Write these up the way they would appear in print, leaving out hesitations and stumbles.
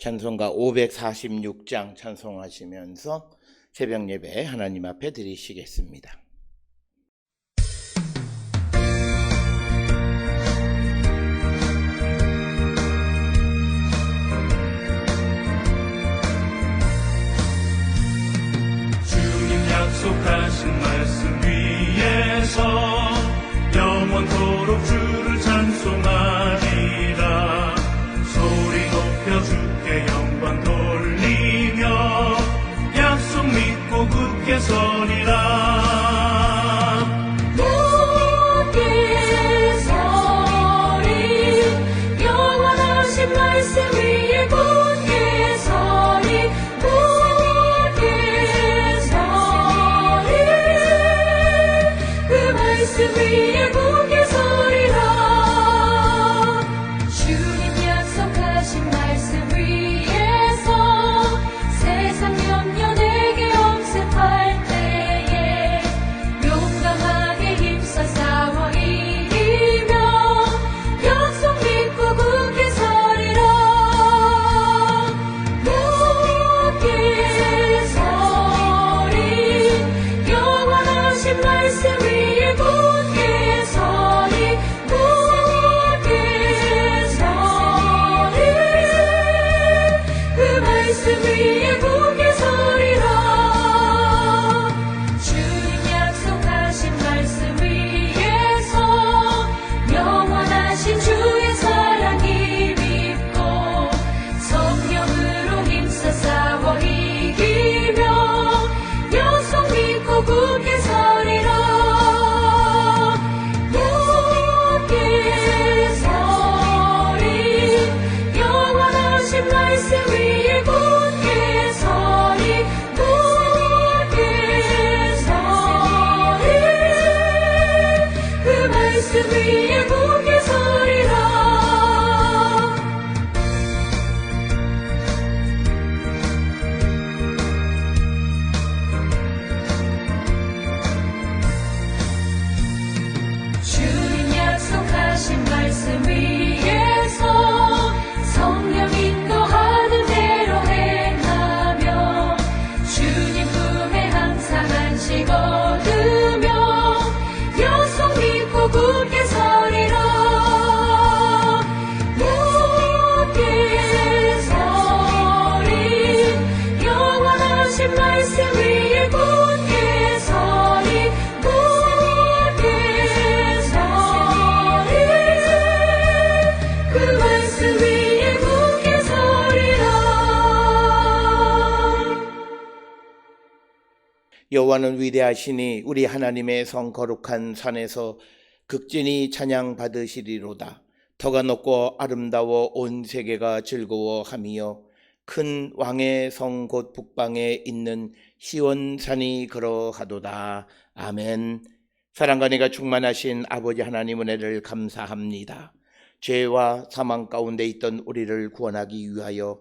찬송가 546장 찬송하시면서 새벽 예배 하나님 앞에 드리시겠습니다. 주님 약속하신 말씀 위에서 영원토록 주를 찬송하리라. 소리 높여 주께 영광 돌리며 약속 믿고 굳게 서리라. 굳게 서리 영원하신 말씀 위에 굳게 서리 굳게 서리 그 말씀 위에 굳게 서리라. 주님 약속하신 말씀 위에서 세상 염려 내게 엄습할 때에 용감하게 힘써 싸워 이기며 약속 믿고 굳게 서리라. 굳게 서리 영원하신 말씀 위에 굳게 서리 굳게 서리 그 말씀 위에 굳게 서리라. 주님 약속하신 말씀 위에서 영원하신 주의 사랑이 믿고 성령으로 힘써 싸워 이기며 약속 믿고 굳게 서리라. 굳게 서리 영원하신 말씀 위에 굳게 서리 굳게 서리 그 말씀 위에 굳게 서리라. 주님 약속하신 말씀 위에서 성령 인도하는 대로 행하며 주님 품에 항상 안식 얻으며 약속 믿고 굳게 서리라. 굳게 서리 영원하신 말씀 위에 굳게 서리 굳게 서리 그 말씀 위에 굳게 서리라. 여호와는 위대하시니 우리 하나님의 성 거룩한 산에서 극진히 찬양 받으시리로다. 터가 높고 아름다워 온 세계가 즐거워하며 큰 왕의 성 곧 북방에 있는 시온산이 그러하도다. 아멘. 사랑과 은혜가 충만하신 아버지 하나님 은혜를 감사합니다. 죄와 사망 가운데 있던 우리를 구원하기 위하여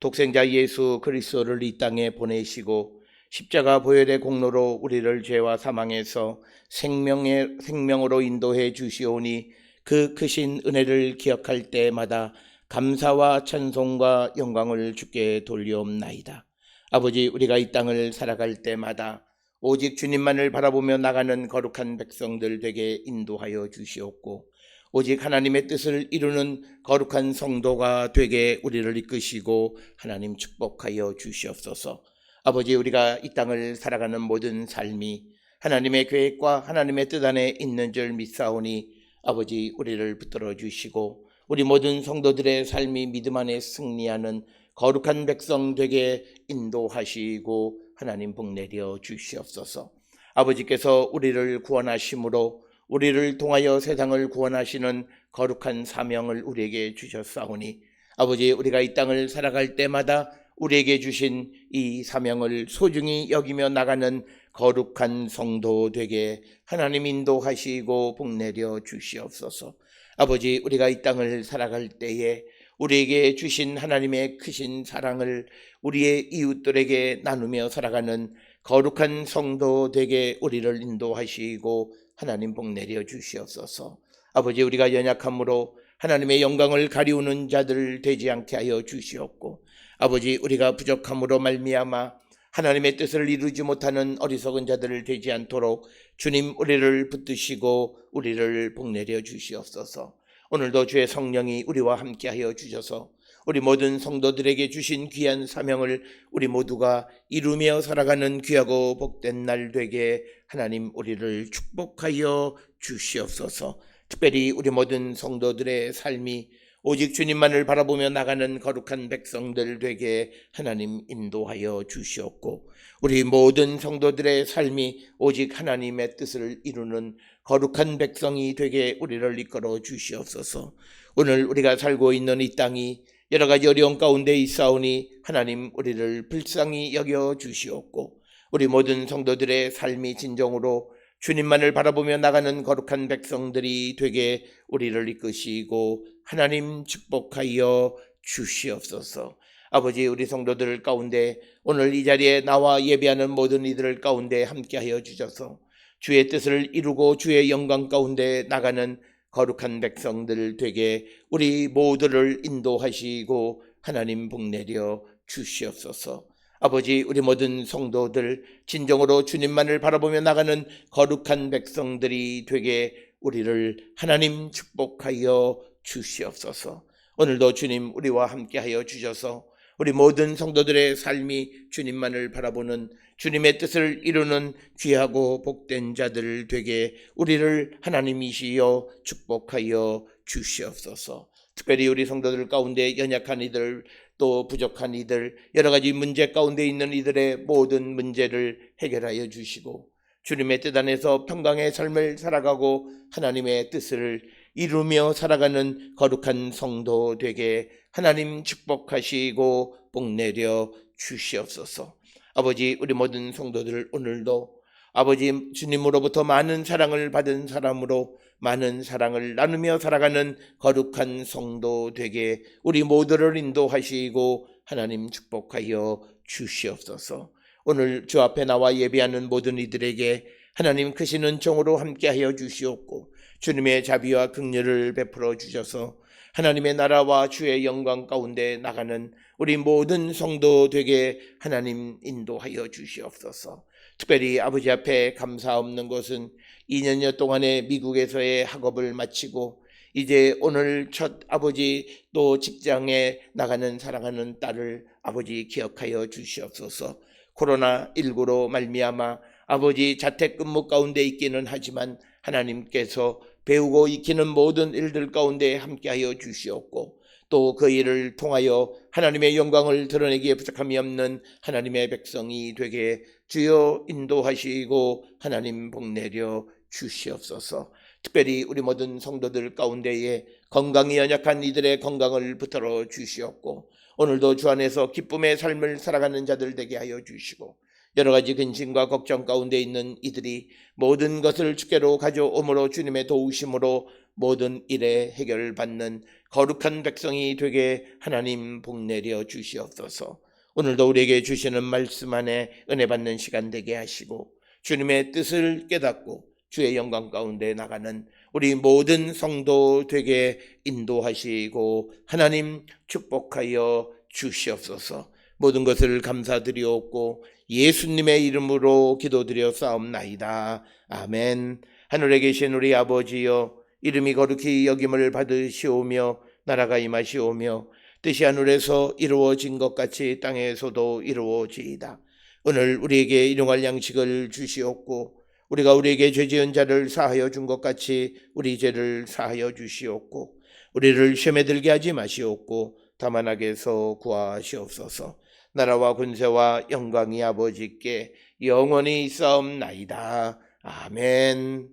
독생자 예수 그리스도를 이 땅에 보내시고 십자가 보혈의 공로로 우리를 죄와 사망에서 생명으로 인도해 주시오니 그 크신 은혜를 기억할 때마다 감사와 찬송과 영광을 주께 돌리옵나이다. 아버지, 우리가 이 땅을 살아갈 때마다 오직 주님만을 바라보며 나가는 거룩한 백성들 되게 인도하여 주시옵고 오직 하나님의 뜻을 이루는 거룩한 성도가 되게 우리를 이끄시고 하나님 축복하여 주시옵소서. 아버지, 우리가 이 땅을 살아가는 모든 삶이 하나님의 계획과 하나님의 뜻 안에 있는 줄 믿사오니 아버지, 우리를 붙들어 주시고 우리 모든 성도들의 삶이 믿음 안에 승리하는 거룩한 백성 되게 인도하시고 하나님 복 내려 주시옵소서. 아버지께서 우리를 구원하심으로 우리를 통하여 세상을 구원하시는 거룩한 사명을 우리에게 주셨사오니 아버지, 우리가 이 땅을 살아갈 때마다 우리에게 주신 이 사명을 소중히 여기며 나가는 거룩한 성도 되게 하나님 인도하시고 복 내려 주시옵소서. 아버지, 우리가 이 땅을 살아갈 때에 우리에게 주신 하나님의 크신 사랑을 우리의 이웃들에게 나누며 살아가는 거룩한 성도 되게 우리를 인도하시고 하나님 복 내려 주시옵소서. 아버지, 우리가 연약함으로 하나님의 영광을 가리우는 자들 되지 않게 하여 주시옵고 아버지, 우리가 부족함으로 말미암아 하나님의 뜻을 이루지 못하는 어리석은 자들을 되지 않도록 주님 우리를 붙드시고 우리를 복내려 주시옵소서. 오늘도 주의 성령이 우리와 함께하여 주셔서 우리 모든 성도들에게 주신 귀한 사명을 우리 모두가 이루며 살아가는 귀하고 복된 날 되게 하나님 우리를 축복하여 주시옵소서. 특별히 우리 모든 성도들의 삶이 오직 주님만을 바라보며 나가는 거룩한 백성들 되게 하나님 인도하여 주시옵고, 우리 모든 성도들의 삶이 오직 하나님의 뜻을 이루는 거룩한 백성이 되게 우리를 이끌어 주시옵소서. 오늘 우리가 살고 있는 이 땅이 여러 가지 어려운 가운데 있사오니 하나님 우리를 불쌍히 여겨 주시옵고, 우리 모든 성도들의 삶이 진정으로 주님만을 바라보며 나가는 거룩한 백성들이 되게 우리를 이끄시고 하나님 축복하여 주시옵소서. 아버지, 우리 성도들 가운데 오늘 이 자리에 나와 예배하는 모든 이들 가운데 함께하여 주셔서 주의 뜻을 이루고 주의 영광 가운데 나가는 거룩한 백성들 되게 우리 모두를 인도하시고 하나님 복내려 주시옵소서. 아버지, 우리 모든 성도들 진정으로 주님만을 바라보며 나가는 거룩한 백성들이 되게 우리를 하나님 축복하여 주시옵소서. 오늘도 주님 우리와 함께하여 주셔서 우리 모든 성도들의 삶이 주님만을 바라보는 주님의 뜻을 이루는 귀하고 복된 자들 되게 우리를 하나님이시여 축복하여 주시옵소서. 특별히 우리 성도들 가운데 연약한 이들, 또 부족한 이들, 여러 가지 문제 가운데 있는 이들의 모든 문제를 해결하여 주시고 주님의 뜻 안에서 평강의 삶을 살아가고 하나님의 뜻을 이루며 살아가는 거룩한 성도 되게 하나님 축복하시고 복내려 주시옵소서. 아버지, 우리 모든 성도들 오늘도 아버지 주님으로부터 많은 사랑을 받은 사람으로 많은 사랑을 나누며 살아가는 거룩한 성도 되게 우리 모두를 인도하시고 하나님 축복하여 주시옵소서. 오늘 주 앞에 나와 예배하는 모든 이들에게 하나님 크신 은총으로 함께하여 주시옵고 주님의 자비와 긍휼을 베풀어 주셔서 하나님의 나라와 주의 영광 가운데 나가는 우리 모든 성도 되게 하나님 인도하여 주시옵소서. 특별히 아버지 앞에 감사 없는 것은 2년여 동안에 미국에서의 학업을 마치고 이제 오늘 첫 아버지 또 직장에 나가는 사랑하는 딸을 아버지 기억하여 주시옵소서. 코로나19로 말미암아 아버지 자택근무 가운데 있기는 하지만 하나님께서 배우고 익히는 모든 일들 가운데 함께하여 주시옵고 또 그 일을 통하여 하나님의 영광을 드러내기에 부족함이 없는 하나님의 백성이 되게 주여 인도하시고 하나님 복내려 주시옵소서. 특별히 우리 모든 성도들 가운데에 건강이 연약한 이들의 건강을 붙들어 주시옵고 오늘도 주 안에서 기쁨의 삶을 살아가는 자들 되게 하여 주시고 여러 가지 근심과 걱정 가운데 있는 이들이 모든 것을 주께로 가져옴으로 주님의 도우심으로 모든 일에 해결받는 거룩한 백성이 되게 하나님 복내려 주시옵소서. 오늘도 우리에게 주시는 말씀 안에 은혜 받는 시간 되게 하시고 주님의 뜻을 깨닫고 주의 영광 가운데 나가는 우리 모든 성도 되게 인도하시고 하나님 축복하여 주시옵소서. 모든 것을 감사드리옵고 예수님의 이름으로 기도드려 싸움나이다. 아멘. 하늘에 계신 우리 아버지여, 이름이 거룩히 여김을 받으시오며 나라가 임하시오며 뜻이 하늘에서 이루어진 것 같이 땅에서도 이루어지이다. 오늘 우리에게 일용할 양식을 주시옵고 우리가 우리에게 죄 지은 자를 사하여 준 것 같이 우리 죄를 사하여 주시옵고 우리를 시험에 들게 하지 마시옵고 다만 악에서 구하시옵소서. 나라와 권세와 영광이 아버지께 영원히 있사옵나이다. 아멘.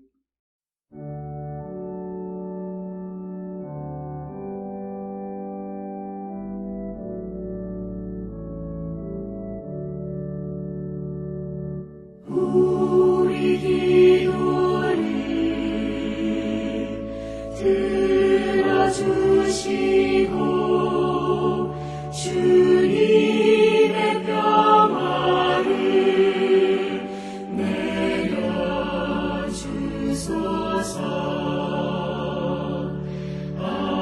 우리 기도를 들어주시고 주님의 평화를 내려주소서. 아멘.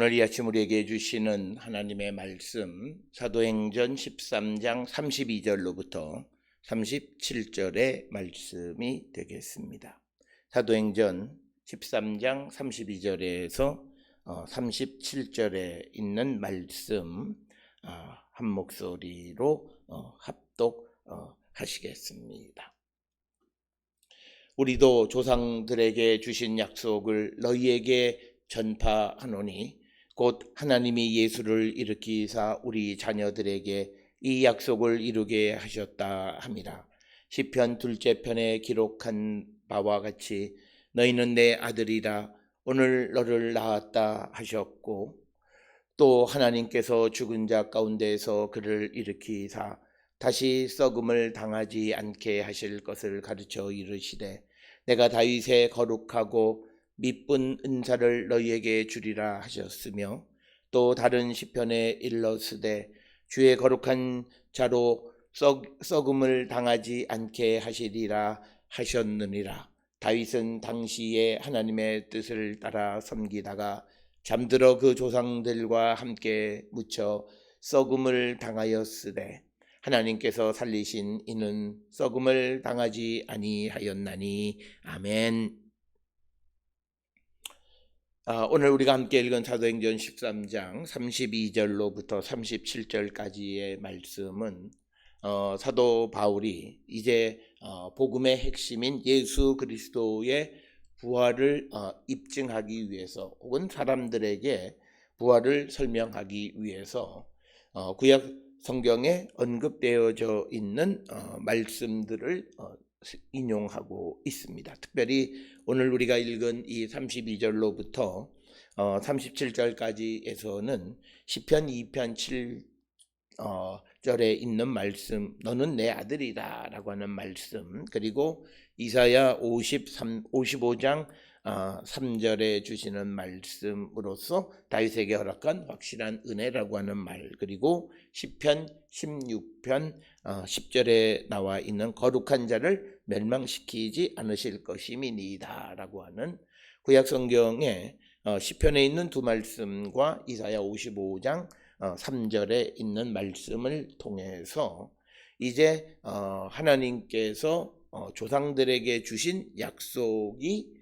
오늘 이 아침 우리에게 주시는 하나님의 말씀 사도행전 13장 32절로부터 37절의 말씀이 되겠습니다. 사도행전 13장 32절에서 37절에 있는 말씀 한 목소리로 합독하시겠습니다. 우리도 조상들에게 주신 약속을 너희에게 전파하노니 곧 하나님이 예수를 일으키사 우리 자녀들에게 이 약속을 이루게 하셨다 함이라. 시편 2째 편에 기록한 바와 같이 너희는 내 아들이라 오늘 너를 낳았다 하셨고, 또 하나님께서 죽은 자 가운데에서 그를 일으키사 다시 썩음을 당하지 않게 하실 것을 가르쳐 이르시되 내가 다윗의 거룩하고 미쁜 은사를 너희에게 주리라 하셨으며, 또 다른 시편에 일러스되 주의 거룩한 자로 썩음을 당하지 않게 하시리라 하셨느니라. 다윗은 당시에 하나님의 뜻을 따라 섬기다가 잠들어 그 조상들과 함께 묻혀 썩음을 당하였으되 하나님께서 살리신 이는 썩음을 당하지 아니하였나니. 아멘. 오늘 우리가 함께 읽은 사도행전 13장 32절로부터 37절까지의 말씀은 사도 바울이 이제 복음의 핵심인 예수 그리스도의 부활을 입증하기 위해서, 혹은 사람들에게 부활을 설명하기 위해서 구약 성경에 언급되어져 있는 말씀들을 인용하고 있습니다. 특별히 오늘 우리가 읽은 이 32절로부터 37절까지에서는 시편 2편 7절에 있는 말씀, 너는 내 아들이다 라고 하는 말씀, 그리고 이사야 55장 3절에 주시는 말씀으로서 다윗에게 허락한 확실한 은혜라고 하는 말, 그리고 시편 16편 10절에 나와 있는 거룩한 자를 멸망시키지 않으실 것임이니이다 라고 하는 구약 성경의 시편에 있는 두 말씀과 이사야 55장 3절에 있는 말씀을 통해서 이제 하나님께서 조상들에게 주신 약속이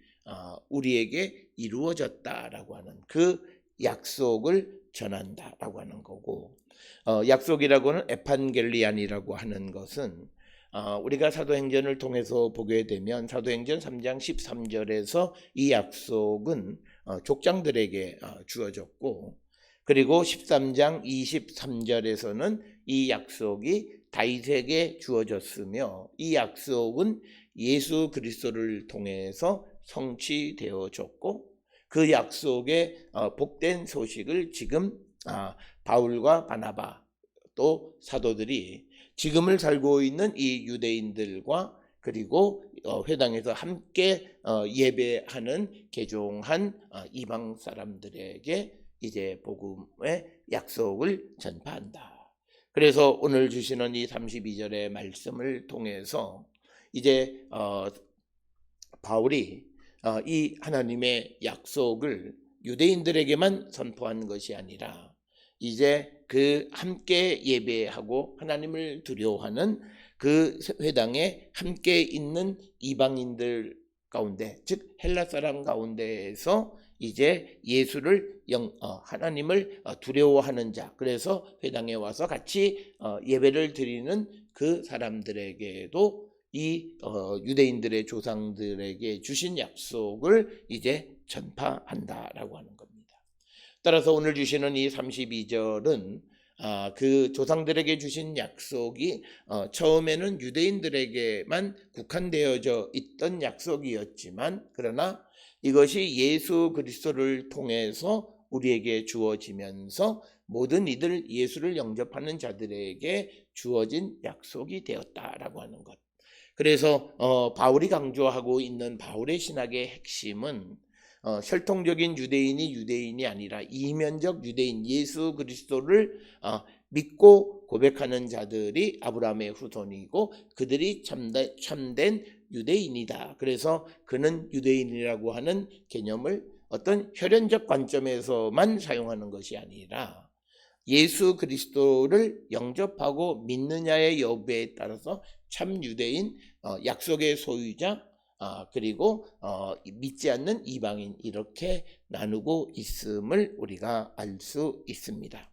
우리에게 이루어졌다라고 하는 그 약속을 전한다라고 하는 거고, 약속이라고는 에판겔리안이라고 하는 것은 우리가 사도행전을 통해서 보게 되면 사도행전 3장 13절에서 이 약속은 족장들에게 주어졌고, 그리고 13장 23절에서는 이 약속이 다윗에게 주어졌으며, 이 약속은 예수 그리스도를 통해서 성취되어졌고, 그 약속의 복된 소식을 지금 바울과 바나바 또 사도들이 지금을 살고 있는 이 유대인들과 그리고 회당에서 함께 예배하는 개종한 이방 사람들에게 이제 복음의 약속을 전파한다. 그래서 오늘 주시는 이 32절의 말씀을 통해서 이제 바울이 이 하나님의 약속을 유대인들에게만 선포한 것이 아니라 이제 그 함께 예배하고 하나님을 두려워하는 그 회당에 함께 있는 이방인들 가운데, 즉 헬라 사람 가운데에서 이제 예수를 하나님을 두려워하는 자, 그래서 회당에 와서 같이 예배를 드리는 그 사람들에게도 이 유대인들의 조상들에게 주신 약속을 이제 전파한다라고 하는 겁니다. 따라서 오늘 주시는 이 32절은 그 조상들에게 주신 약속이 처음에는 유대인들에게만 국한되어져 있던 약속이었지만, 그러나 이것이 예수 그리스도를 통해서 우리에게 주어지면서 모든 이들 예수를 영접하는 자들에게 주어진 약속이 되었다라고 하는 것. 그래서 바울이 강조하고 있는 바울의 신학의 핵심은 혈통적인 유대인이 유대인이 아니라 이면적 유대인, 예수 그리스도를 믿고 고백하는 자들이 아브라함의 후손이고 그들이 참된 유대인이다. 그래서 그는 유대인이라고 하는 개념을 어떤 혈연적 관점에서만 사용하는 것이 아니라 예수 그리스도를 영접하고 믿느냐의 여부에 따라서 참 유대인, 약속의 소유자, 그리고 믿지 않는 이방인 이렇게 나누고 있음을 우리가 알 수 있습니다.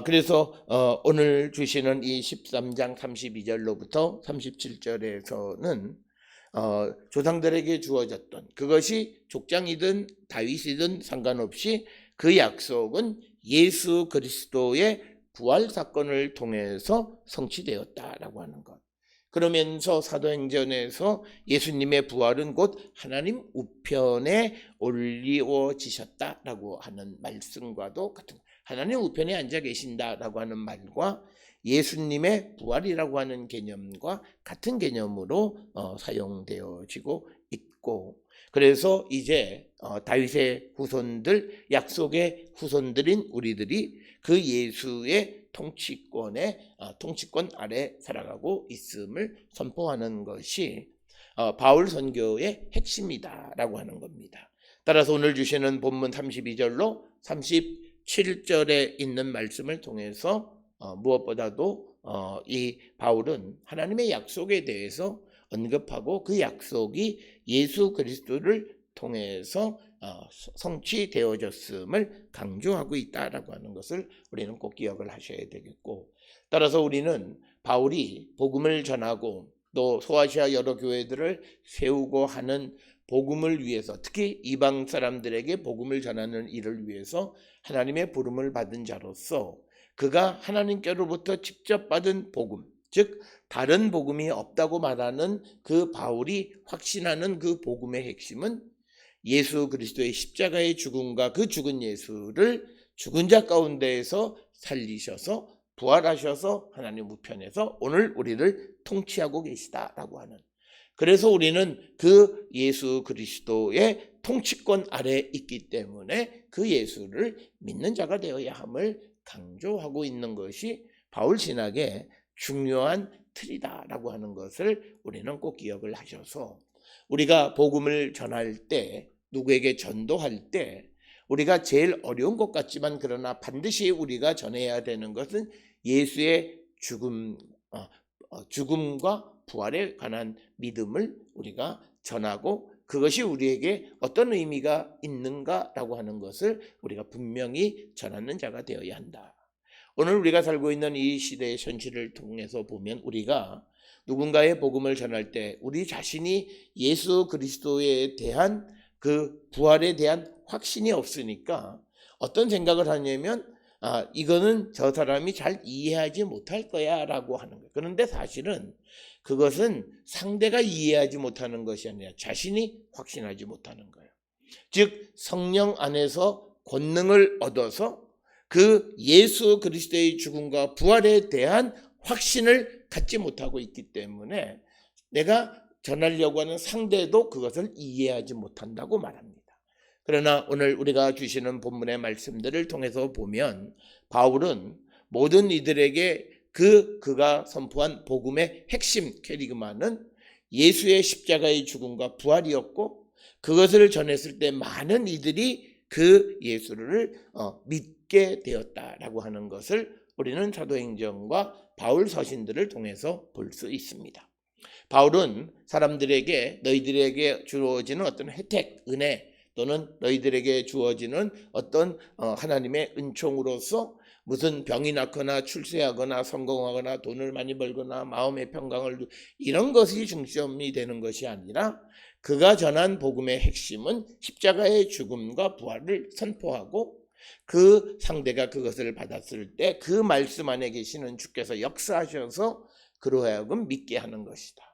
그래서 오늘 주시는 이 13장 32절로부터 37절에서는 조상들에게 주어졌던 그것이 족장이든 다윗이든 상관없이 그 약속은 예수 그리스도의 부활 사건을 통해서 성취되었다라고 하는 것. 그러면서 사도행전에서 예수님의 부활은 곧 하나님 우편에 올리워지셨다라고 하는 말씀과도 같은, 하나님 우편에 앉아 계신다라고 하는 말과 예수님의 부활이라고 하는 개념과 같은 개념으로 사용되어지고 있고, 그래서 이제 다윗의 후손들, 약속의 후손들인 우리들이 그 예수의 통치권 아래 살아가고 있음을 선포하는 것이 바울 선교의 핵심이다라고 하는 겁니다. 따라서 오늘 주시는 본문 32절로 37절에 있는 말씀을 통해서 무엇보다도 이 바울은 하나님의 약속에 대해서 언급하고 그 약속이 예수 그리스도를 통해서 성취되어졌음을 강조하고 있다라고 하는 것을 우리는 꼭 기억을 하셔야 되겠고, 따라서 우리는 바울이 복음을 전하고 또 소아시아 여러 교회들을 세우고 하는 복음을 위해서, 특히 이방 사람들에게 복음을 전하는 일을 위해서 하나님의 부름을 받은 자로서 그가 하나님께로부터 직접 받은 복음, 즉 다른 복음이 없다고 말하는 그 바울이 확신하는 그 복음의 핵심은 예수 그리스도의 십자가의 죽음과 그 죽은 예수를 죽은 자 가운데에서 살리셔서 부활하셔서 하나님 우편에서 오늘 우리를 통치하고 계시다라고 하는, 그래서 우리는 그 예수 그리스도의 통치권 아래 있기 때문에 그 예수를 믿는 자가 되어야 함을 강조하고 있는 것이 바울 신학의 중요한 틀이다라고 하는 것을 우리는 꼭 기억을 하셔서, 우리가 복음을 전할 때, 누구에게 전도할 때 우리가 제일 어려운 것 같지만 그러나 반드시 우리가 전해야 되는 것은 예수의 죽음과 부활에 관한 믿음을 우리가 전하고 그것이 우리에게 어떤 의미가 있는가라고 하는 것을 우리가 분명히 전하는 자가 되어야 한다. 오늘 우리가 살고 있는 이 시대의 현실을 통해서 보면 우리가 누군가의 복음을 전할 때 우리 자신이 예수 그리스도에 대한 그 부활에 대한 확신이 없으니까 어떤 생각을 하냐면 이거는 저 사람이 잘 이해하지 못할 거야 라고 하는 거예요. 그런데 사실은 그것은 상대가 이해하지 못하는 것이 아니라 자신이 확신하지 못하는 거예요. 즉 성령 안에서 권능을 얻어서 그 예수 그리스도의 죽음과 부활에 대한 확신을 갖지 못하고 있기 때문에 내가 전하려고 하는 상대도 그것을 이해하지 못한다고 말합니다. 그러나 오늘 우리가 주시는 본문의 말씀들을 통해서 보면 바울은 모든 이들에게 그가 선포한 복음의 핵심 캐리그마는 예수의 십자가의 죽음과 부활이었고, 그것을 전했을 때 많은 이들이 그 예수를 믿게 되었다라고 하는 것을 우리는 사도행전과 바울 서신들을 통해서 볼 수 있습니다. 바울은 사람들에게 너희들에게 주어지는 어떤 혜택, 은혜 또는 너희들에게 주어지는 어떤 하나님의 은총으로서 무슨 병이 낫거나 출세하거나 성공하거나 돈을 많이 벌거나 마음의 평강을, 이런 것이 중점이 되는 것이 아니라 그가 전한 복음의 핵심은 십자가의 죽음과 부활을 선포하고 그 상대가 그것을 받았을 때 그 말씀 안에 계시는 주께서 역사하셔서 그로 하여금 믿게 하는 것이다.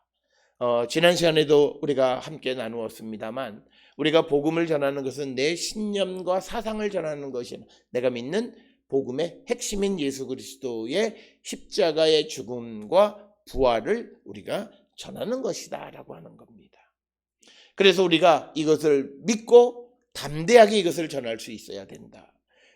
지난 시간에도 우리가 함께 나누었습니다만 우리가 복음을 전하는 것은 내 신념과 사상을 전하는 것이 아니라 내가 믿는 복음의 핵심인 예수 그리스도의 십자가의 죽음과 부활을 우리가 전하는 것이다 라고 하는 겁니다. 그래서 우리가 이것을 믿고 담대하게 이것을 전할 수 있어야 된다.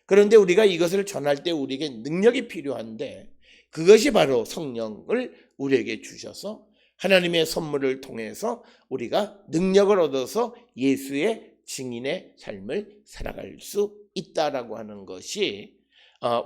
그런데 우리가 이것을 전할 때 우리에게 능력이 필요한데 그것이 바로 성령을 우리에게 주셔서 하나님의 선물을 통해서 우리가 능력을 얻어서 예수의 증인의 삶을 살아갈 수 있다라고 하는 것이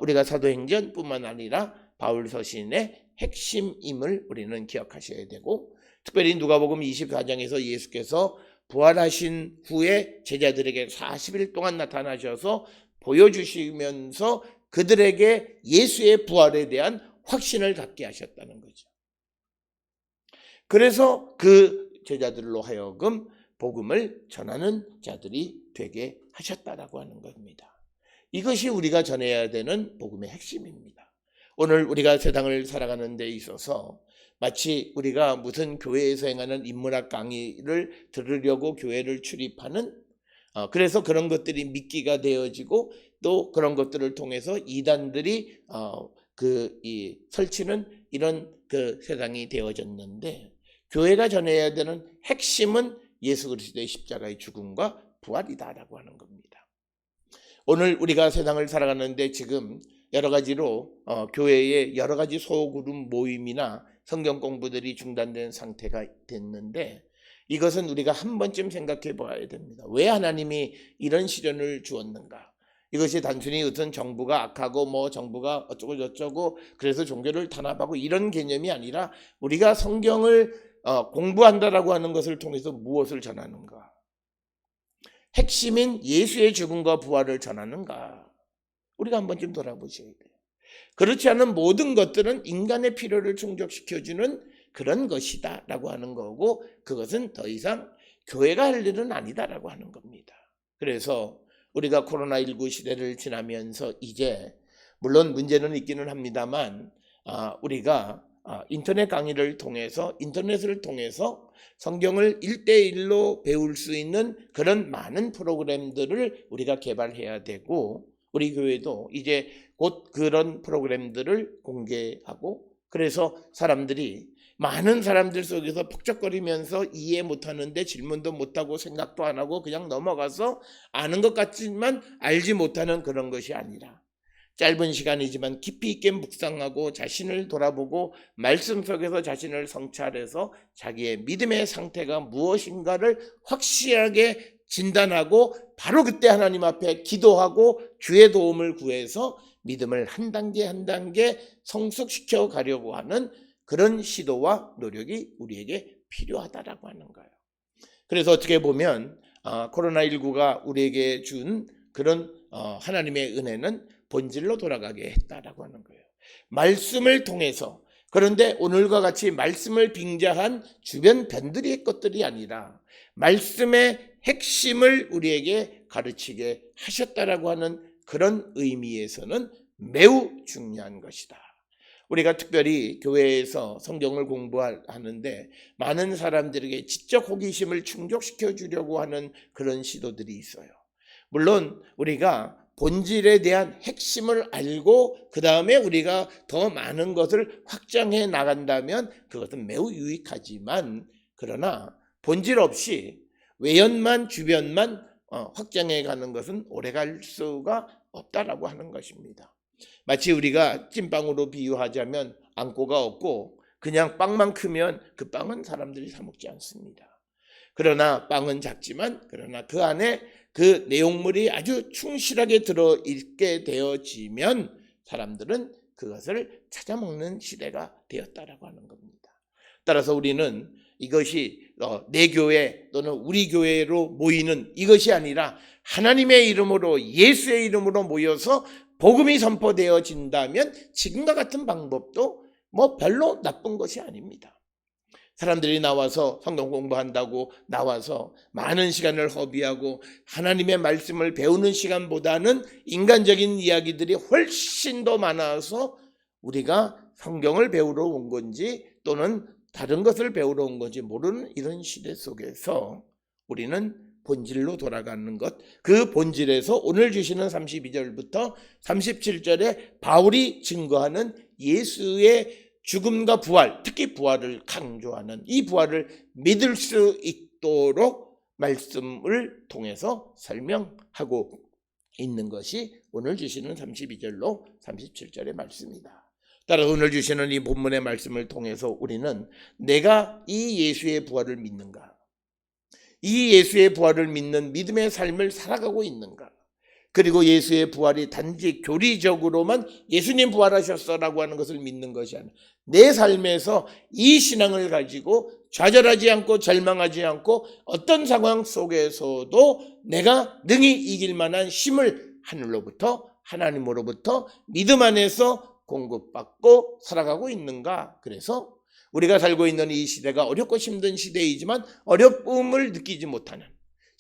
우리가 사도행전뿐만 아니라 바울 서신의 핵심임을 우리는 기억하셔야 되고, 특별히 누가복음 24장에서 예수께서 부활하신 후에 제자들에게 40일 동안 나타나셔서 보여주시면서 그들에게 예수의 부활에 대한 확신을 갖게 하셨다는 거죠. 그래서 그 제자들로 하여금 복음을 전하는 자들이 되게 하셨다라고 하는 겁니다. 이것이 우리가 전해야 되는 복음의 핵심입니다. 오늘 우리가 세상을 살아가는 데 있어서 마치 우리가 무슨 교회에서 행하는 인문학 강의를 들으려고 교회를 출입하는, 그래서 그런 것들이 미끼가 되어지고 또 그런 것들을 통해서 이단들이 설치는 이런 그 세상이 되어졌는데, 교회가 전해야 되는 핵심은 예수 그리스도의 십자가의 죽음과 부활이다라고 하는 겁니다. 오늘 우리가 세상을 살아가는데 지금 여러 가지로 교회의 여러 가지 소그룹 모임이나 성경 공부들이 중단된 상태가 됐는데, 이것은 우리가 한 번쯤 생각해 봐야 됩니다. 왜 하나님이 이런 시련을 주었는가? 이것이 단순히 어떤 정부가 악하고 정부가 어쩌고 저쩌고 그래서 종교를 탄압하고 이런 개념이 아니라, 우리가 성경을 공부한다라고 하는 것을 통해서 무엇을 전하는가? 핵심인 예수의 죽음과 부활을 전하는가? 우리가 한 번쯤 돌아보셔야 돼요. 그렇지 않은 모든 것들은 인간의 필요를 충족시켜주는 그런 것이다 라고 하는 거고, 그것은 더 이상 교회가 할 일은 아니다라고 하는 겁니다. 그래서 우리가 코로나19 시대를 지나면서 이제 물론 문제는 있기는 합니다만, 우리가 인터넷 강의를 통해서, 인터넷을 통해서 성경을 1대1로 배울 수 있는 그런 많은 프로그램들을 우리가 개발해야 되고, 우리 교회도 이제 곧 그런 프로그램들을 공개하고, 그래서 많은 사람들 속에서 벅적거리면서 이해 못하는데 질문도 못하고 생각도 안 하고 그냥 넘어가서 아는 것 같지만 알지 못하는 그런 것이 아니라, 짧은 시간이지만 깊이 있게 묵상하고 자신을 돌아보고 말씀 속에서 자신을 성찰해서 자기의 믿음의 상태가 무엇인가를 확실하게 진단하고 바로 그때 하나님 앞에 기도하고 주의 도움을 구해서 믿음을 한 단계 한 단계 성숙시켜 가려고 하는 그런 시도와 노력이 우리에게 필요하다라고 하는 거예요. 그래서 어떻게 보면 코로나19가 우리에게 준 그런 하나님의 은혜는 본질로 돌아가게 했다라고 하는 거예요. 말씀을 통해서, 그런데 오늘과 같이 말씀을 빙자한 주변 변들이의 것들이 아니라 말씀의 핵심을 우리에게 가르치게 하셨다라고 하는 그런 의미에서는 매우 중요한 것이다. 우리가 특별히 교회에서 성경을 공부하는데 많은 사람들에게 지적 호기심을 충족시켜 주려고 하는 그런 시도들이 있어요. 물론 우리가 본질에 대한 핵심을 알고 그 다음에 우리가 더 많은 것을 확장해 나간다면 그것은 매우 유익하지만, 그러나 본질 없이 외연만 주변만 확장해 가는 것은 오래갈 수가 없다라고 하는 것입니다. 마치 우리가 찐빵으로 비유하자면 안고가 없고 그냥 빵만 크면 그 빵은 사람들이 사 먹지 않습니다. 그러나 빵은 작지만 그러나 그 안에 그 내용물이 아주 충실하게 들어있게 되어지면 사람들은 그것을 찾아먹는 시대가 되었다라고 하는 겁니다. 따라서 우리는 이것이 내 교회 또는 우리 교회로 모이는 이것이 아니라 하나님의 이름으로, 예수의 이름으로 모여서 복음이 선포되어진다면 지금과 같은 방법도 별로 나쁜 것이 아닙니다. 사람들이 나와서 성경 공부한다고 나와서 많은 시간을 허비하고 하나님의 말씀을 배우는 시간보다는 인간적인 이야기들이 훨씬 더 많아서 우리가 성경을 배우러 온 건지 또는 다른 것을 배우러 온 건지 모르는 이런 시대 속에서 우리는 본질로 돌아가는 것, 그 본질에서 오늘 주시는 32절부터 37절에 바울이 증거하는 예수의 죽음과 부활, 특히 부활을 강조하는 이 부활을 믿을 수 있도록 말씀을 통해서 설명하고 있는 것이 오늘 주시는 32절로 37절의 말씀이다. 따라서 오늘 주시는 이 본문의 말씀을 통해서 우리는 내가 이 예수의 부활을 믿는가, 이 예수의 부활을 믿는 믿음의 삶을 살아가고 있는가? 그리고 예수의 부활이 단지 교리적으로만 예수님 부활하셨어라고 하는 것을 믿는 것이 아니라 내 삶에서 이 신앙을 가지고 좌절하지 않고 절망하지 않고 어떤 상황 속에서도 내가 능히 이길 만한 힘을 하늘로부터 하나님으로부터 믿음 안에서 공급받고 살아가고 있는가? 그래서 우리가 살고 있는 이 시대가 어렵고 힘든 시대이지만 어려움을 느끼지 못하는,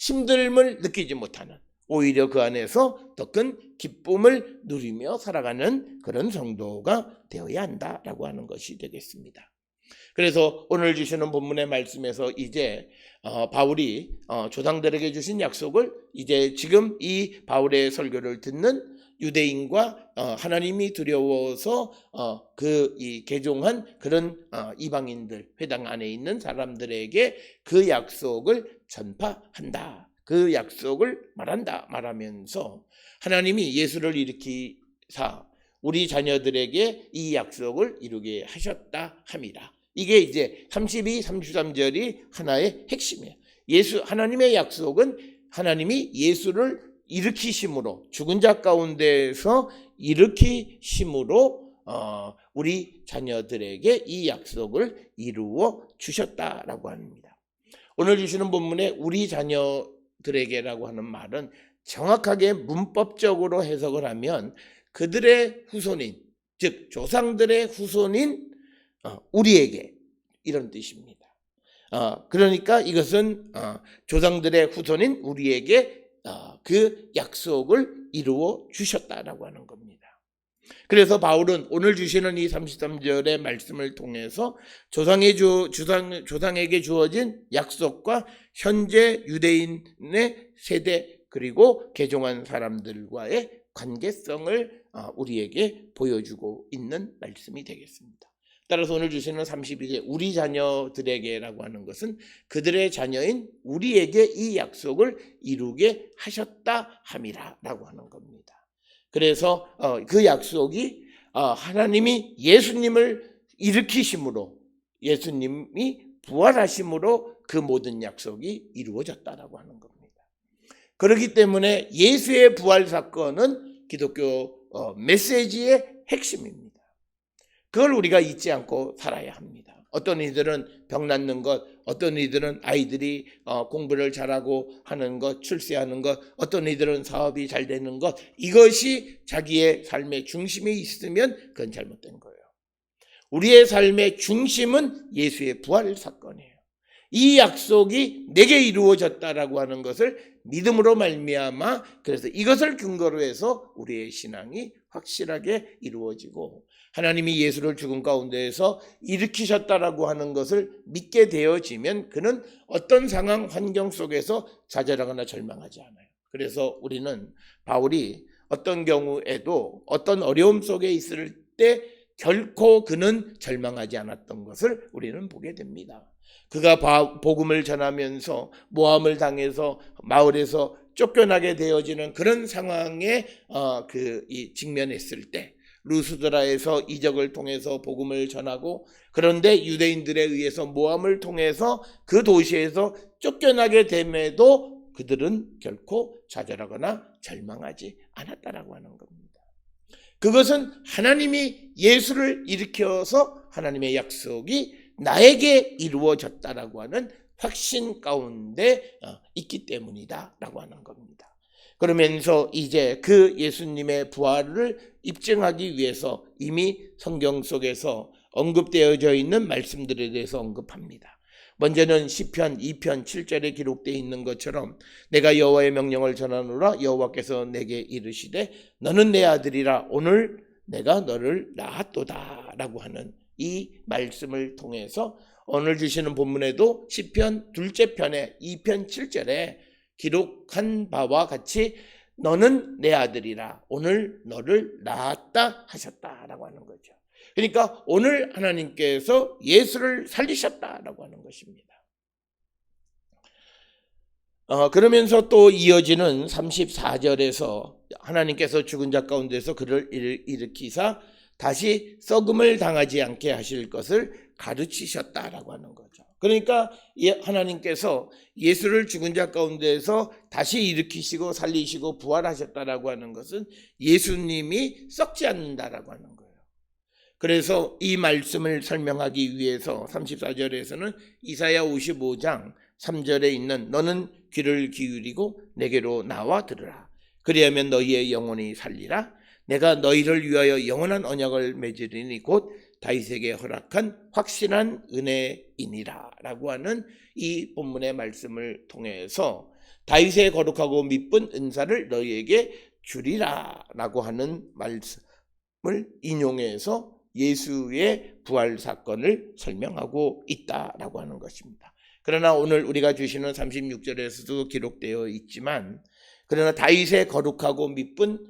힘듦을 느끼지 못하는, 오히려 그 안에서 더 큰 기쁨을 누리며 살아가는 그런 성도가 되어야 한다라고 하는 것이 되겠습니다. 그래서 오늘 주시는 본문의 말씀에서 이제 바울이 조상들에게 주신 약속을 이제 지금 이 바울의 설교를 듣는 유대인과 하나님이 두려워서 이 개종한 그런 이방인들, 회당 안에 있는 사람들에게 그 약속을 전파한다. 그 약속을 말하면서 하나님이 예수를 일으키사 우리 자녀들에게 이 약속을 이루게 하셨다 함이라. 이게 이제 32, 33절이 하나의 핵심이에요. 하나님의 약속은 하나님이 예수를 일으키심으로, 죽은 자 가운데에서 일으키심으로 우리 자녀들에게 이 약속을 이루어 주셨다라고 합니다. 오늘 주시는 본문에 우리 자녀들에게라고 하는 말은 정확하게 문법적으로 해석을 하면 그들의 후손인, 즉 조상들의 후손인 우리에게, 이런 뜻입니다. 그러니까 이것은 조상들의 후손인 우리에게 그 약속을 이루어 주셨다라고 하는 겁니다. 그래서 바울은 오늘 주시는 이 33절의 말씀을 통해서 조상에게 주어진 약속과 현재 유대인의 세대 그리고 개종한 사람들과의 관계성을 우리에게 보여주고 있는 말씀이 되겠습니다. 따라서 오늘 주시는 32절 우리 자녀들에게라고 하는 것은 그들의 자녀인 우리에게 이 약속을 이루게 하셨다 함이라 라고 하는 겁니다. 그래서 그 약속이 하나님이 예수님을 일으키심으로, 예수님이 부활하심으로 그 모든 약속이 이루어졌다라고 하는 겁니다. 그렇기 때문에 예수의 부활 사건은 기독교 메시지의 핵심입니다. 그걸 우리가 잊지 않고 살아야 합니다. 어떤 이들은 병 낫는 것, 어떤 이들은 아이들이 공부를 잘하고 하는 것, 출세하는 것, 어떤 이들은 사업이 잘 되는 것, 이것이 자기의 삶의 중심에 있으면 그건 잘못된 거예요. 우리의 삶의 중심은 예수의 부활 사건이에요. 이 약속이 내게 이루어졌다라고 하는 것을 믿음으로 말미암아, 그래서 이것을 근거로 해서 우리의 신앙이 확실하게 이루어지고 하나님이 예수를 죽은 가운데에서 일으키셨다라고 하는 것을 믿게 되어지면 그는 어떤 상황 환경 속에서 좌절하거나 절망하지 않아요. 그래서 우리는 바울이 어떤 경우에도 어떤 어려움 속에 있을 때 결코 그는 절망하지 않았던 것을 우리는 보게 됩니다. 그가 복음을 전하면서 모함을 당해서 마을에서 쫓겨나게 되어지는 그런 상황에 직면했을 때 루스드라에서 이적을 통해서 복음을 전하고, 그런데 유대인들에 의해서 모함을 통해서 그 도시에서 쫓겨나게 됨에도 그들은 결코 좌절하거나 절망하지 않았다라고 하는 겁니다. 그것은 하나님이 예수를 일으켜서 하나님의 약속이 나에게 이루어졌다라고 하는 확신 가운데 있기 때문이다라고 하는 겁니다. 그러면서 이제 그 예수님의 부활을 입증하기 위해서 이미 성경 속에서 언급되어져 있는 말씀들에 대해서 언급합니다. 먼저는 시편 2편 7절에 기록되어 있는 것처럼 내가 여호와의 명령을 전하노라 여호와께서 내게 이르시되 너는 내 아들이라 오늘 내가 너를 낳았도다 라고 하는 이 말씀을 통해서 오늘 주시는 본문에도 시편 둘째 편에 2편 7절에 기록한 바와 같이 너는 내 아들이라 오늘 너를 낳았다 하셨다라고 하는 거죠. 그러니까 오늘 하나님께서 예수를 살리셨다라고 하는 것입니다. 그러면서 또 이어지는 34절에서 하나님께서 죽은 자 가운데서 그를 일으키사 다시 썩음을 당하지 않게 하실 것을 가르치셨다라고 하는 거죠. 그러니까 하나님께서 예수를 죽은 자 가운데에서 다시 일으키시고 살리시고 부활하셨다라고 하는 것은 예수님이 썩지 않는다라고 하는 거예요. 그래서 이 말씀을 설명하기 위해서 34절에서는 이사야 55장 3절에 있는 너는 귀를 기울이고 내게로 나와 들으라. 그리하면 너희의 영혼이 살리라. 내가 너희를 위하여 영원한 언약을 맺으리니 곧 다윗에게 허락한 확실한 은혜이니라 라고 하는 이 본문의 말씀을 통해서 다윗의 거룩하고 미쁜 은사를 너희에게 주리라 라고 하는 말씀을 인용해서 예수의 부활 사건을 설명하고 있다라고 하는 것입니다. 그러나 오늘 우리가 주시는 36절에서도 기록되어 있지만 그러나 다윗의 거룩하고 미쁜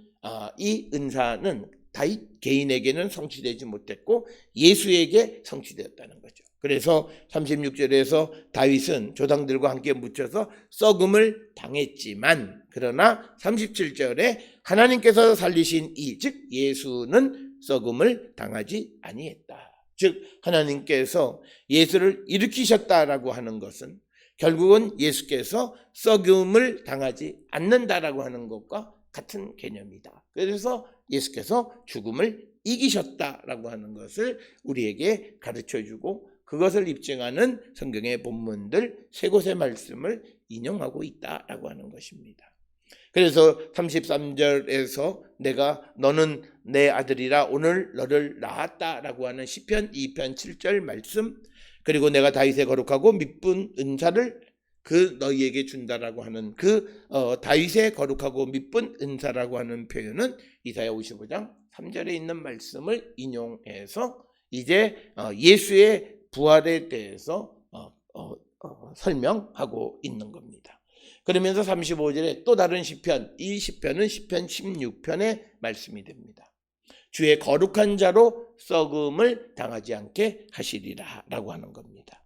이 은사는 다윗 개인에게는 성취되지 못했고 예수에게 성취되었다는 거죠. 그래서 36절에서 다윗은 조상들과 함께 묻혀서 썩음을 당했지만 그러나 37절에 하나님께서 살리신 즉 예수는 썩음을 당하지 아니했다. 즉 하나님께서 예수를 일으키셨다라고 하는 것은 결국은 예수께서 썩음을 당하지 않는다라고 하는 것과 같은 개념이다. 그래서 예수께서 죽음을 이기셨다라고 하는 것을 우리에게 가르쳐주고 그것을 입증하는 성경의 본문들 세 곳의 말씀을 인용하고 있다라고 하는 것입니다. 그래서 33절에서 너는 내 아들이라 오늘 너를 낳았다라고 하는 시편 2편 7절 말씀, 그리고 내가 다윗의 거룩하고 미쁜 은사를 너희에게 준다라고 하는 다윗의 거룩하고 미쁜 은사라고 하는 표현은 이사야 55장 3절에 있는 말씀을 인용해서 이제 예수의 부활에 대해서 설명하고 있는 겁니다. 그러면서 35절에 또 다른 시편, 이 시편은 시편 16편의 말씀이 됩니다. 주의 거룩한 자로 썩음을 당하지 않게 하시리라 라고 하는 겁니다.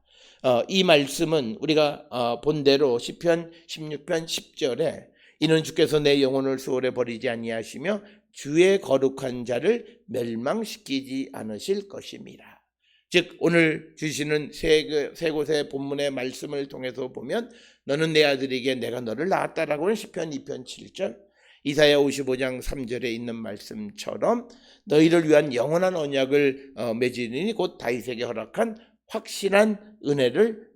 이 말씀은 우리가 본대로 시편 16편 10절에 이는 주께서 내 영혼을 수월에 버리지 아니하시며 주의 거룩한 자를 멸망시키지 않으실 것임이라. 즉 오늘 주시는 세 곳의 본문의 말씀을 통해서 보면 너는 내 아들에게 내가 너를 낳았다라고 하는 시편 2편 7절, 이사야 55장 3절에 있는 말씀처럼 너희를 위한 영원한 언약을 맺으리니 곧 다윗에게 허락한 확실한 은혜를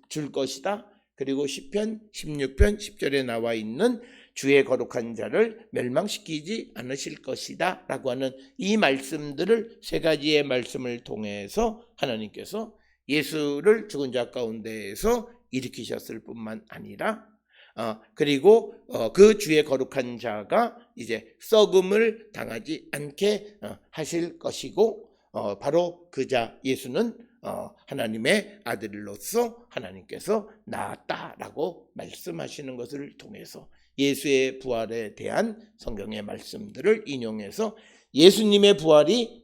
줄 것이다. 그리고 시편 16편 10절에 나와 있는 주의 거룩한 자를 멸망시키지 않으실 것이다 라고 하는 이 말씀들을 세 가지의 말씀을 통해서 하나님께서 예수를 죽은 자 가운데에서 일으키셨을 뿐만 아니라 그리고 그 주의 거룩한 자가 이제 썩음을 당하지 않게 하실 것이고 바로 그 자 예수는 하나님의 아들로서 하나님께서 낳았다라고 말씀하시는 것을 통해서 예수의 부활에 대한 성경의 말씀들을 인용해서 예수님의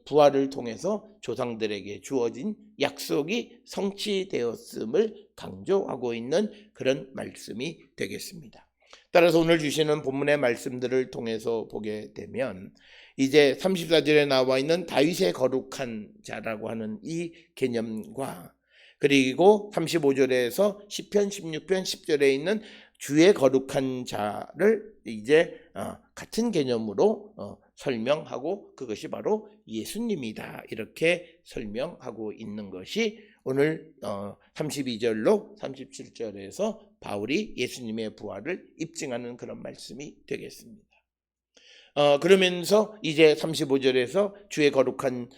부활을 통해서 조상들에게 주어진 약속이 성취되었음을 강조하고 있는 그런 말씀이 되겠습니다. 따라서 오늘 주시는 본문의 말씀들을 통해서 보게 되면 이제 34절에 나와 있는 다윗의 거룩한 자라고 하는 이 개념과 그리고 35절에서 시편 16편 10절에 있는 주의 거룩한 자를 이제 같은 개념으로 설명하고 그것이 바로 예수님이다 이렇게 설명하고 있는 것이 오늘 32절로 37절에서 바울이 예수님의 부활을 입증하는 그런 말씀이 되겠습니다. 그러면서 이제 35절에서 주의 거룩한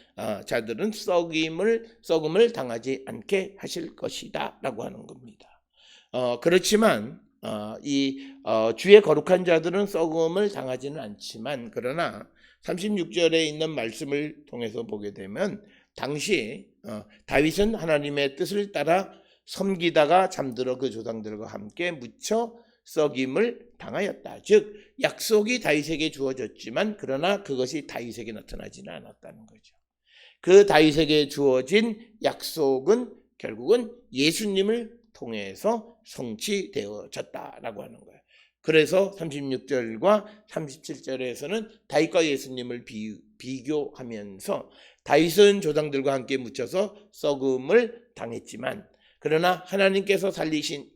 자들은 썩음을 당하지 않게 하실 것이다 라고 하는 겁니다. 그렇지만 주의 거룩한 자들은 썩음을 당하지는 않지만 그러나 36절에 있는 말씀을 통해서 보게 되면 당시 다윗은 하나님의 뜻을 따라 섬기다가 잠들어 그 조상들과 함께 묻혀 썩임을 당하였다. 즉 약속이 다윗에게 주어졌지만 그러나 그것이 다윗에게 나타나지는 않았다는 거죠. 그 다윗에게 주어진 약속은 결국은 예수님을 통해서 성취되어졌다라고 하는 거예요. 그래서 36절과 37절에서는 다윗과 예수님을 비교하면서 다윗은 조상들과 함께 묻혀서 썩음을 당했지만 그러나 하나님께서 살리신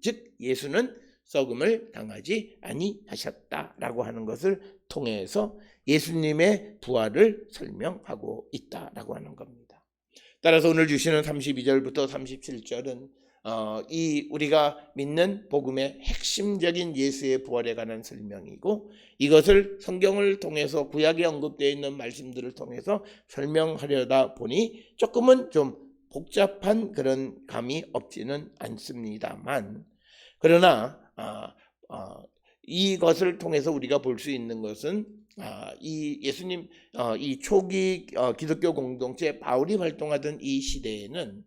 즉 예수는 썩음을 당하지 아니하셨다라고 하는 것을 통해서 예수님의 부활을 설명하고 있다라고 하는 겁니다. 따라서 오늘 주시는 32절부터 37절은 이 우리가 믿는 복음의 핵심적인 예수의 부활에 관한 설명이고, 이것을 성경을 통해서 구약에 언급되어 있는 말씀들을 통해서 설명하려다 보니 조금은 좀 복잡한 그런 감이 없지는 않습니다만, 그러나 이것을 통해서 우리가 볼 수 있는 것은 이 예수님 이 초기 기독교 공동체 바울이 활동하던 이 시대에는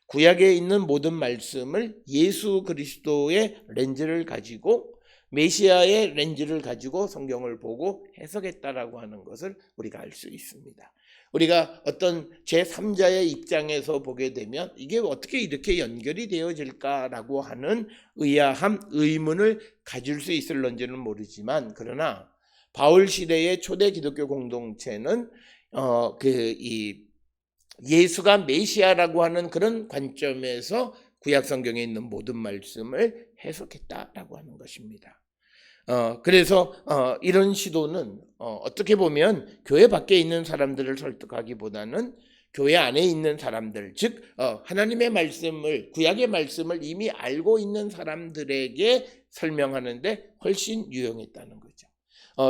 구약에 있는 모든 말씀을 예수 그리스도의 렌즈를 가지고, 메시아의 렌즈를 가지고 성경을 보고 해석했다라고 하는 것을 우리가 알 수 있습니다. 우리가 어떤 제3자의 입장에서 보게 되면 이게 어떻게 이렇게 연결이 되어질까라고 하는 의아함, 의문을 가질 수 있을런지는 모르지만, 그러나 바울 시대의 초대 기독교 공동체는 예수가 메시아라고 하는 그런 관점에서 구약 성경에 있는 모든 말씀을 해석했다라고 하는 것입니다. 그래서 이런 시도는 어떻게 보면 교회 밖에 있는 사람들을 설득하기보다는 교회 안에 있는 사람들, 즉 하나님의 말씀을, 구약의 말씀을 이미 알고 있는 사람들에게 설명하는데 훨씬 유용했다는 거죠.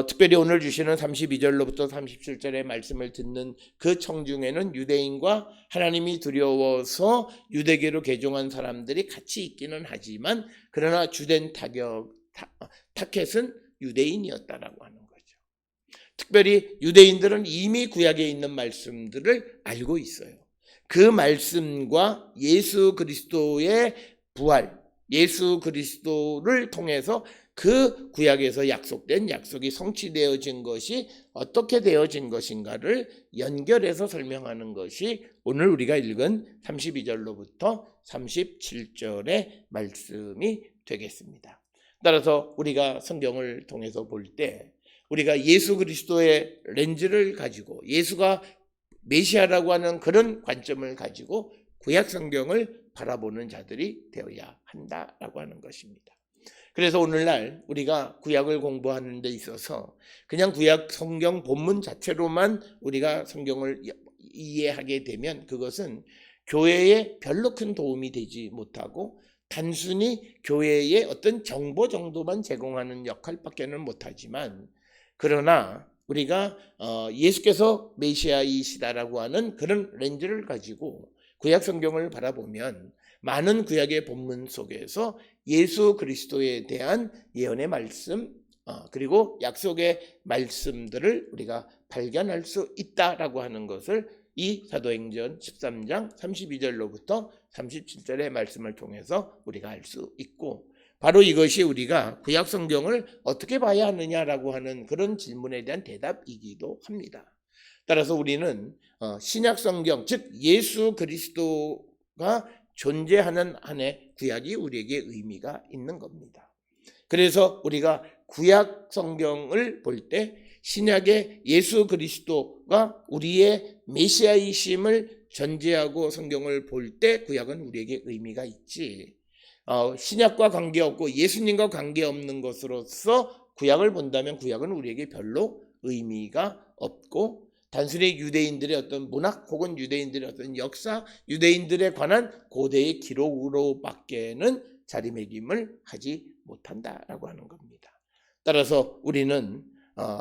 특별히 오늘 주시는 32절로부터 37절의 말씀을 듣는 그 청중에는 유대인과 하나님이 두려워서 유대교로 개종한 사람들이 같이 있기는 하지만, 그러나 주된 타켓은 유대인이었다라고 하는 거죠. 특별히 유대인들은 이미 구약에 있는 말씀들을 알고 있어요. 그 말씀과 예수 그리스도의 부활, 예수 그리스도를 통해서 그 구약에서 약속된 약속이 성취되어진 것이 어떻게 되어진 것인가를 연결해서 설명하는 것이 오늘 우리가 읽은 32절로부터 37절의 말씀이 되겠습니다. 따라서 우리가 성경을 통해서 볼 때 우리가 예수 그리스도의 렌즈를 가지고, 예수가 메시아라고 하는 그런 관점을 가지고 구약 성경을 바라보는 자들이 되어야 한다라고 하는 것입니다. 그래서 오늘날 우리가 구약을 공부하는 데 있어서 그냥 구약 성경 본문 자체로만 우리가 성경을 이해하게 되면 그것은 교회에 별로 큰 도움이 되지 못하고 단순히 교회의 어떤 정보 정도만 제공하는 역할밖에는 못하지만, 그러나 우리가 예수께서 메시아이시다라고 하는 그런 렌즈를 가지고 구약 성경을 바라보면 많은 구약의 본문 속에서 예수 그리스도에 대한 예언의 말씀, 그리고 약속의 말씀들을 우리가 발견할 수 있다라고 하는 것을 이 사도행전 13장 32절로부터 37절의 말씀을 통해서 우리가 알 수 있고, 바로 이것이 우리가 구약 성경을 어떻게 봐야 하느냐라고 하는 그런 질문에 대한 대답이기도 합니다. 따라서 우리는 신약 성경, 즉 예수 그리스도가 존재하는 한에 구약이 우리에게 의미가 있는 겁니다. 그래서 우리가 구약 성경을 볼 때 신약의 예수 그리스도가 우리의 메시아이심을 전제하고 성경을 볼 때 구약은 우리에게 의미가 있지, 신약과 관계없고 예수님과 관계없는 것으로서 구약을 본다면 구약은 우리에게 별로 의미가 없고, 단순히 유대인들의 어떤 문학 혹은 유대인들의 어떤 역사, 유대인들에 관한 고대의 기록으로밖에는 자리매김을 하지 못한다라고 하는 겁니다. 따라서 우리는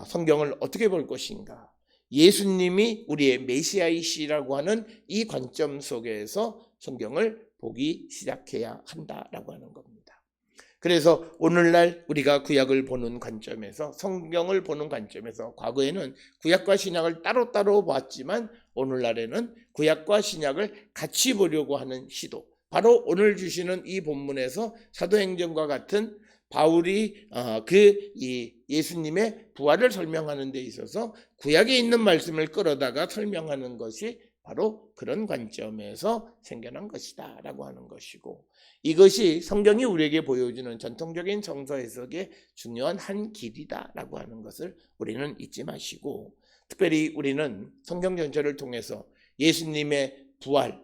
성경을 어떻게 볼 것인가? 예수님이 우리의 메시아이시라고 하는 이 관점 속에서 성경을 보기 시작해야 한다라고 하는 겁니다. 그래서 오늘날 우리가 구약을 보는 관점에서, 성경을 보는 관점에서, 과거에는 구약과 신약을 따로따로 봤지만 오늘날에는 구약과 신약을 같이 보려고 하는 시도, 바로 오늘 주시는 이 본문에서 사도행전과 같은 바울이 예수님의 부활을 설명하는 데 있어서 구약에 있는 말씀을 끌어다가 설명하는 것이 바로 그런 관점에서 생겨난 것이다 라고 하는 것이고, 이것이 성경이 우리에게 보여주는 전통적인 성서 해석의 중요한 한 길이다 라고 하는 것을 우리는 잊지 마시고, 특별히 우리는 성경 전체를 통해서 예수님의 부활,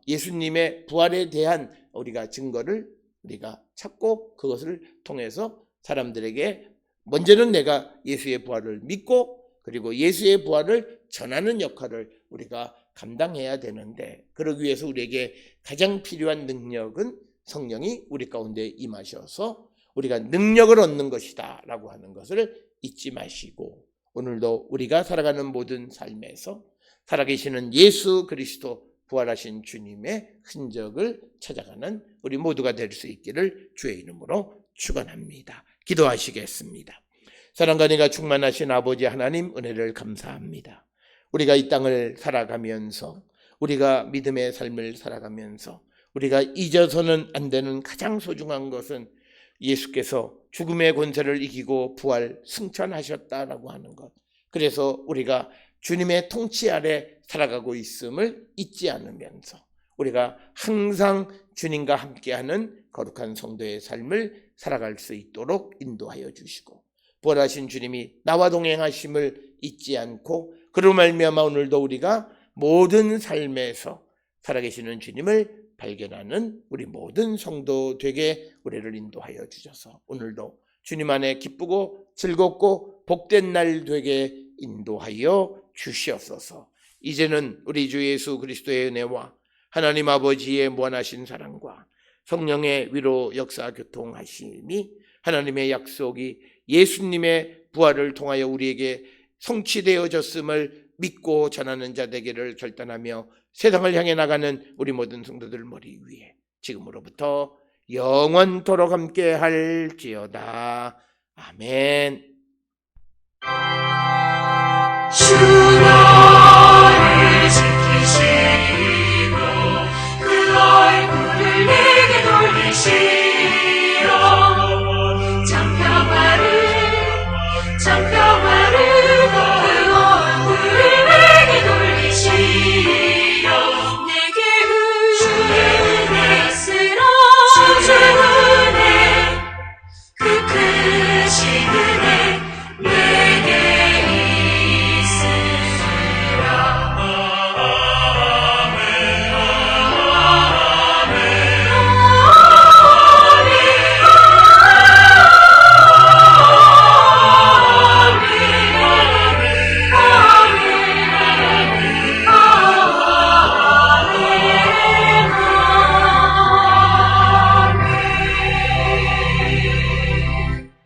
예수님의 부활에 대한 우리가 증거를 우리가 찾고 그것을 통해서 사람들에게 먼저는 내가 예수의 부활을 믿고 그리고 예수의 부활을 전하는 역할을 우리가 감당해야 되는데, 그러기 위해서 우리에게 가장 필요한 능력은 성령이 우리 가운데 임하셔서 우리가 능력을 얻는 것이다 라고 하는 것을 잊지 마시고, 오늘도 우리가 살아가는 모든 삶에서 살아계시는 예수 그리스도 부활하신 주님의 흔적을 찾아가는 우리 모두가 될 수 있기를 주의 이름으로 축원합니다. 기도하시겠습니다. 사랑과 은혜가 충만하신 아버지 하나님, 은혜를 감사합니다. 우리가 이 땅을 살아가면서, 우리가 믿음의 삶을 살아가면서 우리가 잊어서는 안 되는 가장 소중한 것은 예수께서 죽음의 권세를 이기고 부활 승천하셨다라고 하는 것. 그래서 우리가 주님의 통치 아래 살아가고 있음을 잊지 않으면서 우리가 항상 주님과 함께하는 거룩한 성도의 삶을 살아갈 수 있도록 인도하여 주시고, 부활하신 주님이 나와 동행하심을 잊지 않고 그로 말미암아 오늘도 우리가 모든 삶에서 살아계시는 주님을 발견하는 우리 모든 성도 되게 우리를 인도하여 주셔서 오늘도 주님 안에 기쁘고 즐겁고 복된 날 되게 인도하여 주시옵소서. 이제는 우리 주 예수 그리스도의 은혜와 하나님 아버지의 무한하신 사랑과 성령의 위로 역사 교통하심이, 하나님의 약속이 예수님의 부활을 통하여 우리에게 성취되어졌음을 믿고 전하는 자 되기를 결단하며 세상을 향해 나가는 우리 모든 성도들 머리 위에 지금으로부터 영원토록 함께 할지어다. 아멘.